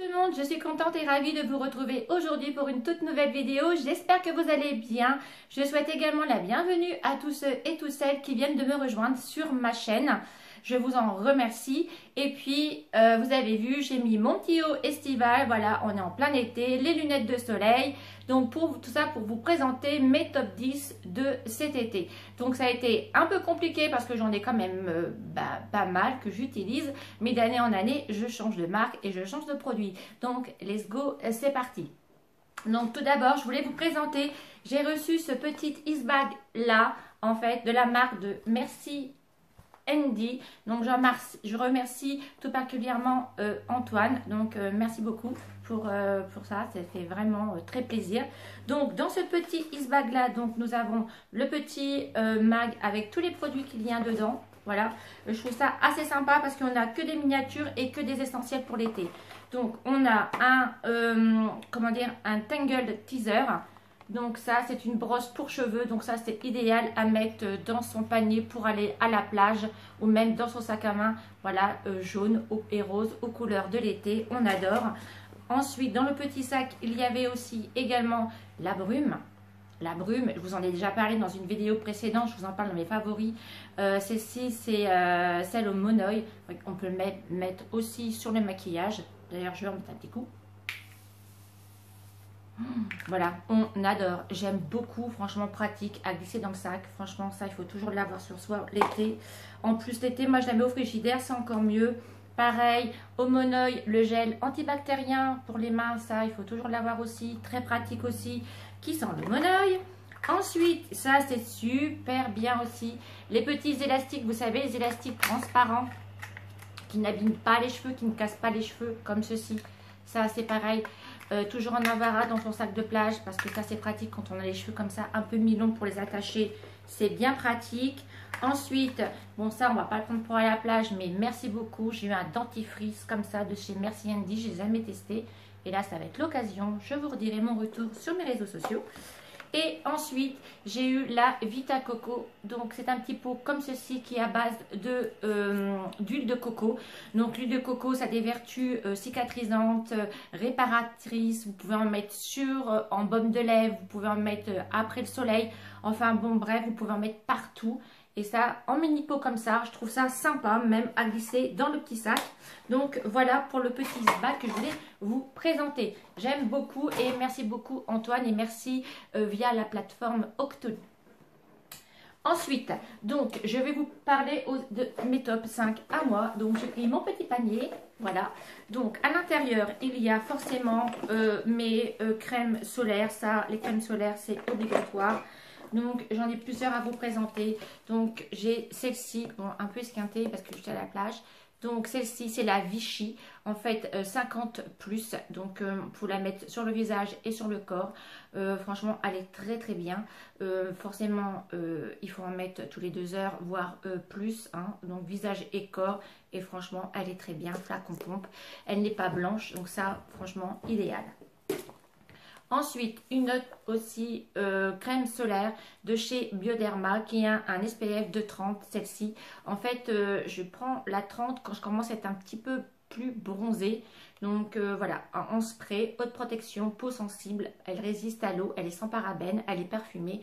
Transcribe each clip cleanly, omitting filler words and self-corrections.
tout le monde, je suis contente et ravie de vous retrouver aujourd'hui pour une toute nouvelle vidéo. J'espère que vous allez bien. Je souhaite également la bienvenue à tous ceux et toutes celles qui viennent de me rejoindre sur ma chaîne. Je vous en remercie. Et puis, vous avez vu, j'ai mis mon petit haut estival. Voilà, on est en plein été, les lunettes de soleil. Donc, pour tout ça, pour vous présenter mes top 10 de cet été. Donc, ça a été un peu compliqué parce que j'en ai quand même pas mal que j'utilise. Mais d'année en année, je change de marque et je change de produit. Donc, let's go, c'est parti. Donc, tout d'abord, je voulais vous présenter. J'ai reçu ce petit Eastbag là, en fait, de la marque de Merci Andy. Donc je remercie tout particulièrement Antoine. Donc merci beaucoup pour ça. Ça fait vraiment très plaisir. Donc dans ce petit Eastbag là, donc nous avons le petit mag avec tous les produits qu'il y a dedans. Voilà, je trouve ça assez sympa parce qu'on a que des miniatures et que des essentiels pour l'été. Donc on a un Tangled Teaser. Donc ça, c'est une brosse pour cheveux. Donc ça, c'est idéal à mettre dans son panier pour aller à la plage ou même dans son sac à main. Voilà, jaune et rose aux couleurs de l'été. On adore. Ensuite, dans le petit sac, il y avait aussi également la brume. La brume, je vous en ai déjà parlé dans une vidéo précédente. Je vous en parle dans mes favoris. Celle-ci, c'est celle au monoeil. On peut le mettre aussi sur le maquillage. D'ailleurs, je vais en mettre un petit coup. Voilà, on adore, j'aime beaucoup, franchement pratique à glisser dans le sac. Franchement, ça, il faut toujours l'avoir sur soi l'été. En plus, l'été, moi, je la mets au frigidaire, c'est encore mieux. Pareil, au monoeil, le gel antibactérien pour les mains, ça, il faut toujours l'avoir aussi. Très pratique aussi, qui sent le monoeil. Ensuite, ça, c'est super bien aussi. Les petits élastiques, vous savez, les élastiques transparents qui n'abîment pas les cheveux, qui ne cassent pas les cheveux, comme ceci. Ça, c'est pareil. Toujours en avoir dans son sac de plage parce que ça c'est pratique quand on a les cheveux comme ça un peu mi-longs pour les attacher, c'est bien pratique. Ensuite, bon ça on va pas le prendre pour aller à la plage, mais merci beaucoup, j'ai eu un dentifrice comme ça de chez Merci Andy, je les ai jamais testés et là ça va être l'occasion, je vous redirai mon retour sur mes réseaux sociaux. Et ensuite, j'ai eu la Vita Coco. Donc, c'est un petit pot comme ceci qui est à base d'huile de coco. Donc, l'huile de coco, ça a des vertus cicatrisantes, réparatrices. Vous pouvez en mettre en baume de lèvres. Vous pouvez en mettre après le soleil. Enfin, bon, bref, vous pouvez en mettre partout. Et ça, en mini pot comme ça, je trouve ça sympa, même à glisser dans le petit sac. Donc, voilà pour le petit bag que je voulais vous présenter. J'aime beaucoup et merci beaucoup Antoine et merci via la plateforme Octoly. Ensuite, donc, je vais vous parler de mes top 5 à moi. Donc, j'ai pris mon petit panier, voilà. Donc, à l'intérieur, il y a forcément mes crèmes solaires. Ça, les crèmes solaires, c'est obligatoire. Donc, j'en ai plusieurs à vous présenter. Donc, j'ai celle-ci, bon, un peu esquintée parce que j'étais à la plage. Donc, celle-ci, c'est la Vichy. En fait, 50 plus. Donc, pour la mettre sur le visage et sur le corps. Franchement, elle est très, très bien. Forcément, il faut en mettre tous les 2 heures, voire plus. Hein. Donc, visage et corps. Et franchement, elle est très bien. Flacon pompe. Elle n'est pas blanche. Donc, ça, franchement, idéal. Ensuite, une autre aussi crème solaire de chez Bioderma qui a un SPF de 30, celle-ci. En fait, je prends la 30 quand je commence à être un petit peu plus bronzée. Donc voilà, en spray, haute protection, peau sensible, elle résiste à l'eau, elle est sans parabènes, elle est parfumée.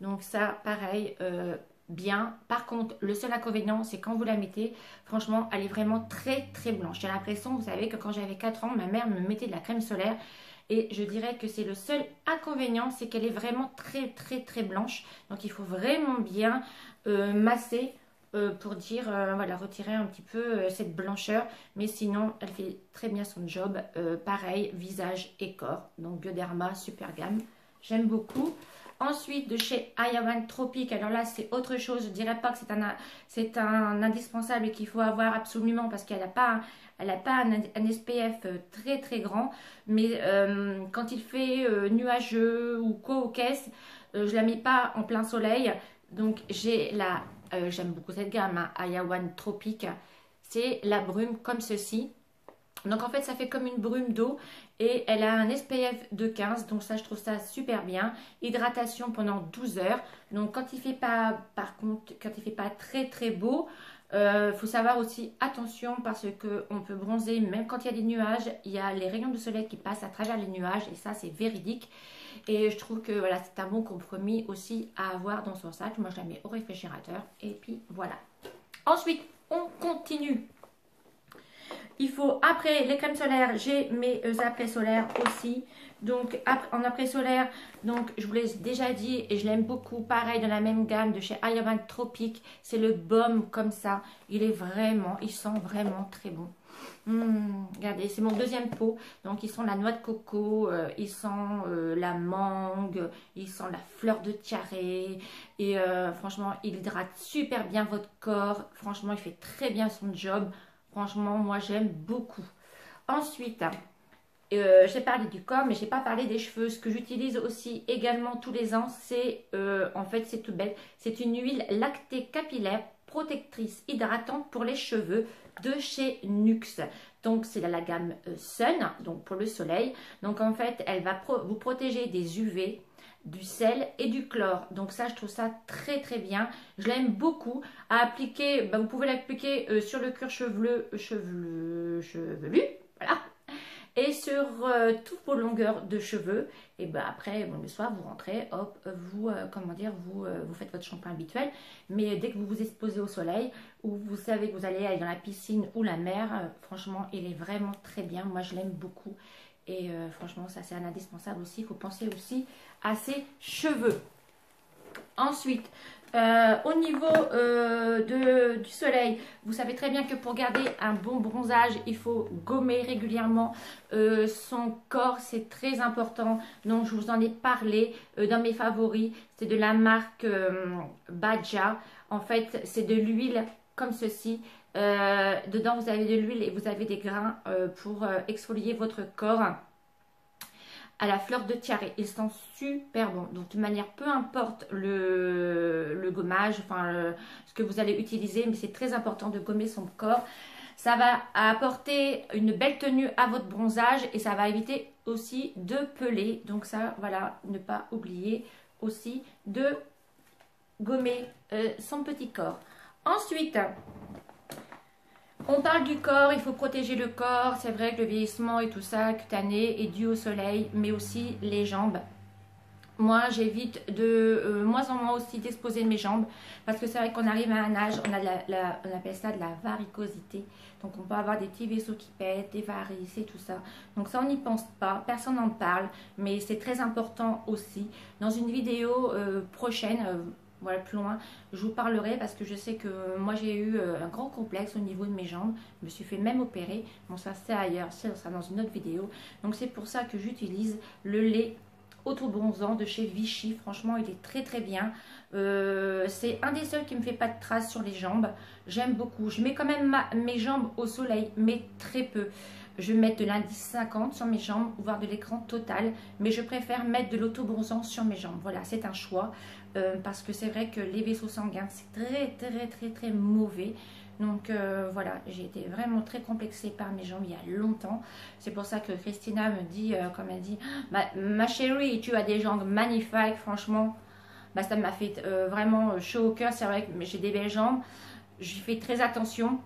Donc ça, pareil, bien. Par contre, le seul inconvénient, c'est quand vous la mettez, franchement, elle est vraiment très très blanche. J'ai l'impression, vous savez, que quand j'avais 4 ans, ma mère me mettait de la crème solaire. Et je dirais que c'est le seul inconvénient, c'est qu'elle est vraiment très très très blanche. Donc il faut vraiment bien masser pour dire, voilà, retirer un petit peu cette blancheur. Mais sinon, elle fait très bien son job. Pareil, visage et corps. Donc Bioderma, super gamme. J'aime beaucoup. Ensuite, de chez Ayawan Tropique, alors là, c'est autre chose. Je ne dirais pas que c'est un indispensable et qu'il faut avoir absolument parce qu'elle n'a pas, un SPF très très grand. Mais quand il fait nuageux ou quoi aux caisses, je ne la mets pas en plein soleil. Donc, j'aime beaucoup cette gamme, hein, Ayawan Tropique. C'est la brume comme ceci. Donc en fait ça fait comme une brume d'eau et elle a un SPF de 15, donc ça je trouve ça super bien. Hydratation pendant 12 heures. Donc quand il fait pas, par contre, quand il fait pas très très beau, Faut savoir aussi attention parce que on peut bronzer même quand il y a des nuages. Il y a les rayons de soleil qui passent à travers les nuages et ça c'est véridique. Et je trouve que voilà, c'est un bon compromis aussi à avoir dans son sac. Moi je la mets au réfrigérateur et puis voilà. Ensuite on continue. Il faut, après les crèmes solaires, j'ai mes après solaires aussi. Donc en après solaire, donc je vous l'ai déjà dit et je l'aime beaucoup. Pareil dans la même gamme de chez Ayaman Tropique. C'est le baume comme ça. Il sent vraiment très bon. Regardez, c'est mon deuxième pot. Donc il sent la noix de coco, il sent la mangue, il sent la fleur de tiare. Et franchement, il hydrate super bien votre corps. Franchement, il fait très bien son job. Franchement, moi, j'aime beaucoup. Ensuite, j'ai parlé du corps, mais je n'ai pas parlé des cheveux. Ce que j'utilise aussi également tous les ans, c'est, en fait, c'est tout bête. C'est une huile lactée capillaire protectrice hydratante pour les cheveux de chez Nuxe. Donc, c'est la gamme Sun, donc pour le soleil. Donc, en fait, elle va vous protéger des UV, du sel et du chlore. Donc ça, je trouve ça très très bien. Je l'aime beaucoup. À appliquer, vous pouvez l'appliquer sur le cuir chevelu, voilà. Et sur toutes vos longueurs de cheveux. Et après, le soir, vous rentrez, hop, vous, vous faites votre shampoing habituel. Mais dès que vous vous exposez au soleil, ou vous savez que vous allez aller dans la piscine ou la mer, franchement, il est vraiment très bien. Moi, je l'aime beaucoup. Et franchement, ça c'est un indispensable aussi. Il faut penser aussi à ses cheveux. Ensuite, au niveau du soleil, vous savez très bien que pour garder un bon bronzage, il faut gommer régulièrement son corps. C'est très important. Donc, je vous en ai parlé dans mes favoris. C'est de la marque Badja. En fait, c'est de l'huile comme ceci. Dedans vous avez de l'huile et vous avez des grains pour exfolier votre corps à la fleur de tiare. Ils sont super bons. Donc de manière, peu importe le gommage, ce que vous allez utiliser, mais c'est très important de gommer son corps. Ça va apporter une belle tenue à votre bronzage et ça va éviter aussi de peler. Donc ça, voilà, ne pas oublier aussi de gommer son petit corps. Ensuite, on parle du corps, il faut protéger le corps. C'est vrai que le vieillissement et tout ça, cutané, est dû au soleil, mais aussi les jambes. Moi, j'évite de moins en moins aussi d'exposer mes jambes parce que c'est vrai qu'on arrive à un âge, on appelle ça de la varicosité. Donc, on peut avoir des petits vaisseaux qui pètent, des varices et tout ça. Donc, ça, on n'y pense pas, personne n'en parle, mais c'est très important aussi. Dans une vidéo prochaine, voilà, plus loin, je vous parlerai parce que je sais que moi j'ai eu un grand complexe au niveau de mes jambes. Je me suis fait même opérer. Bon, ça c'est ailleurs, ça sera dans une autre vidéo. Donc c'est pour ça que j'utilise le lait auto-bronzant de chez Vichy. Franchement, il est très très bien. C'est un des seuls qui me fait pas de traces sur les jambes. J'aime beaucoup. Je mets quand même mes jambes au soleil, mais très peu. Je vais mettre de l'indice 50 sur mes jambes, voire de l'écran total. Mais je préfère mettre de l'auto-bronzant sur mes jambes. Voilà, c'est un choix. Parce que c'est vrai que les vaisseaux sanguins, c'est très, très, très, très mauvais. Donc voilà, j'ai été vraiment très complexée par mes jambes il y a longtemps. C'est pour ça que Christina me dit, comme elle dit, ma chérie, tu as des jambes magnifiques, franchement. Ça m'a fait vraiment chaud au cœur. C'est vrai que j'ai des belles jambes. J'y fais très attention.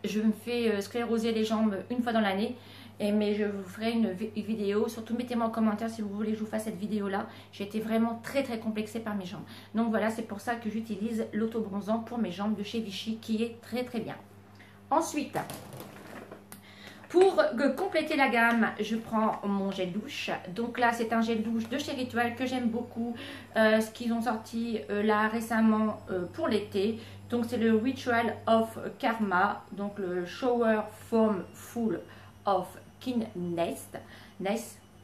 Je me fais scléroser les jambes une fois dans l'année. Mais je vous ferai une vidéo. Surtout mettez-moi en commentaire si vous voulez que je vous fasse cette vidéo là. J'ai été vraiment très très complexée par mes jambes. Donc voilà, c'est pour ça que j'utilise l'auto-bronzant pour mes jambes de chez Vichy qui est très très bien. Ensuite, pour compléter la gamme, je prends mon gel douche. Donc là, c'est un gel douche de chez Ritual que j'aime beaucoup. Ce qu'ils ont sorti là récemment pour l'été. Donc c'est le Ritual of Karma. Donc le Shower Foam Full of Nest,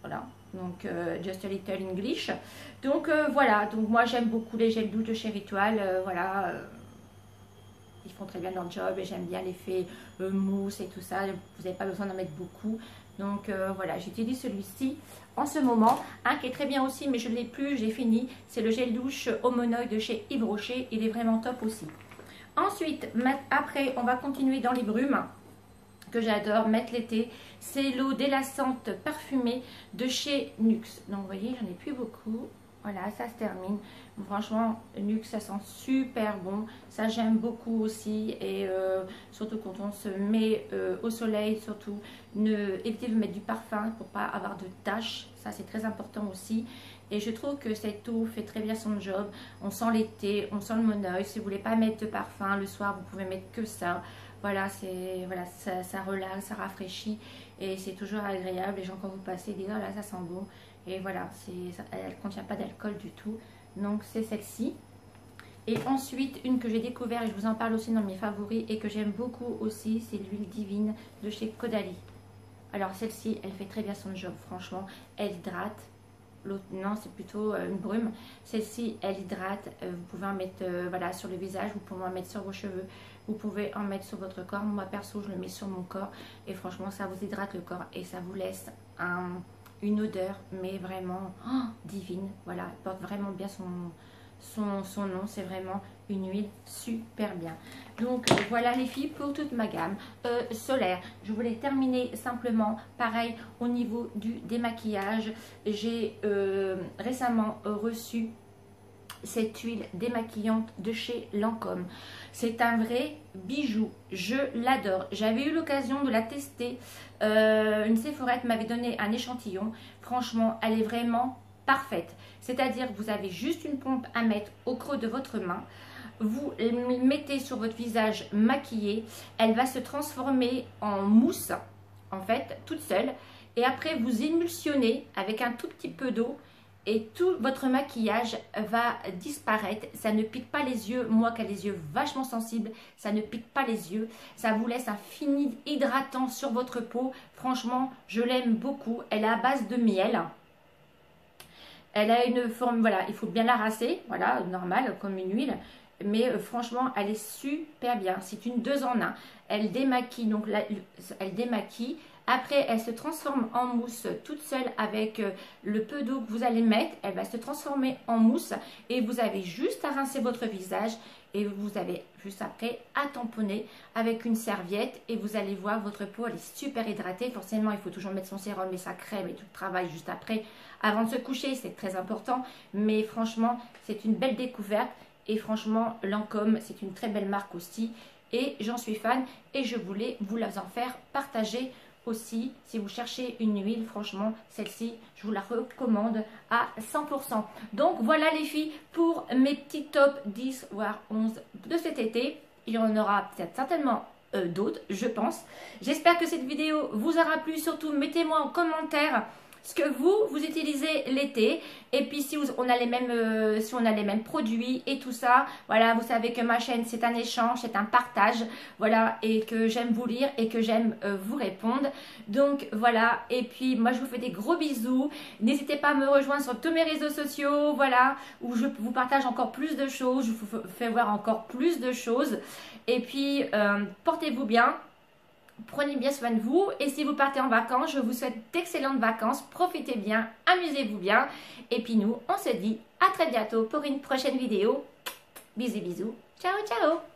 voilà, donc just a little English. Donc voilà, donc moi j'aime beaucoup les gels douche de chez Ritual, voilà, ils font très bien leur job et j'aime bien l'effet mousse et tout ça. Vous n'avez pas besoin d'en mettre beaucoup. Donc voilà, j'utilise celui-ci en ce moment. Un qui est très bien aussi, mais je ne l'ai plus, j'ai fini. C'est le gel douche Homonoï de chez Yves Rocher. Il est vraiment top aussi. Ensuite, après, on va continuer dans les brumes que j'adore mettre l'été. C'est l'eau délassante parfumée de chez Nuxe. Donc vous voyez, j'en ai plus beaucoup. Voilà, ça se termine. Franchement, Nuxe, ça sent super bon. Ça, j'aime beaucoup aussi. Et surtout quand on se met au soleil, surtout, évitez de mettre du parfum pour pas avoir de taches. Ça, c'est très important aussi. Et je trouve que cette eau fait très bien son job. On sent l'été, on sent le monoeil. Si vous voulez pas mettre de parfum le soir, vous pouvez mettre que ça. Voilà, ça relaxe, ça rafraîchit. Et c'est toujours agréable. Les gens, quand vous passez, disent oh là, ça sent bon. Et voilà, elle ne contient pas d'alcool du tout. Donc c'est celle-ci. Et ensuite, une que j'ai découvert et je vous en parle aussi dans mes favoris et que j'aime beaucoup aussi, c'est l'huile divine de chez Caudalie. Alors celle-ci, elle fait très bien son job, franchement. Elle hydrate. L'autre, non, c'est plutôt une brume. Celle-ci, elle hydrate. Vous pouvez en mettre voilà, sur le visage, vous pouvez en mettre sur vos cheveux, vous pouvez en mettre sur votre corps. Moi, perso, je le mets sur mon corps. Et franchement, ça vous hydrate le corps et ça vous laisse une odeur, mais vraiment divine. Voilà, elle porte vraiment bien son nom. C'est vraiment une huile super bien. Donc voilà les filles pour toute ma gamme solaire. Je voulais terminer simplement pareil au niveau du démaquillage. J'ai récemment reçu cette huile démaquillante de chez Lancôme. C'est un vrai bijou, je l'adore. J'avais eu l'occasion de la tester. Une Sephorette m'avait donné un échantillon. Franchement, elle est vraiment parfaite. C'est-à-dire que vous avez juste une pompe à mettre au creux de votre main. Vous mettez sur votre visage maquillé. Elle va se transformer en mousse, en fait, toute seule. Et après, vous émulsionnez avec un tout petit peu d'eau. Et tout votre maquillage va disparaître. Ça ne pique pas les yeux. Moi qui ai les yeux vachement sensibles, ça ne pique pas les yeux. Ça vous laisse un fini hydratant sur votre peau. Franchement, je l'aime beaucoup. Elle est à base de miel. Elle a une forme, voilà, il faut bien la rincer. Voilà, normal, comme une huile. Mais franchement, elle est super bien. C'est une 2 en 1. Elle démaquille, donc elle démaquille. Après, elle se transforme en mousse toute seule avec le peu d'eau que vous allez mettre. Elle va se transformer en mousse et vous avez juste à rincer votre visage et vous avez juste après à tamponner avec une serviette et vous allez voir votre peau, elle est super hydratée. Forcément, il faut toujours mettre son sérum et sa crème et tout le travail juste après. Avant de se coucher, c'est très important. Mais franchement, c'est une belle découverte et franchement, Lancôme, c'est une très belle marque aussi. Et j'en suis fan et je voulais vous la en faire partager aussi. Si vous cherchez une huile, franchement, celle-ci, je vous la recommande à 100%. Donc voilà les filles pour mes petits top 10 voire 11 de cet été. Il y en aura peut-être certainement d'autres, je pense. J'espère que cette vidéo vous aura plu. Surtout, mettez-moi en commentaire ce que vous utilisez l'été. Et puis si on a les mêmes produits et tout ça, voilà, vous savez que ma chaîne c'est un échange, c'est un partage, voilà, et que j'aime vous lire et que j'aime vous répondre. Donc voilà, et puis moi je vous fais des gros bisous. N'hésitez pas à me rejoindre sur tous mes réseaux sociaux, voilà, où je vous partage encore plus de choses, je vous fais voir encore plus de choses. Et puis portez-vous bien. Prenez bien soin de vous et si vous partez en vacances, je vous souhaite d'excellentes vacances. Profitez bien, amusez-vous bien. Et puis nous, on se dit à très bientôt pour une prochaine vidéo. Bisous, bisous. Ciao, ciao.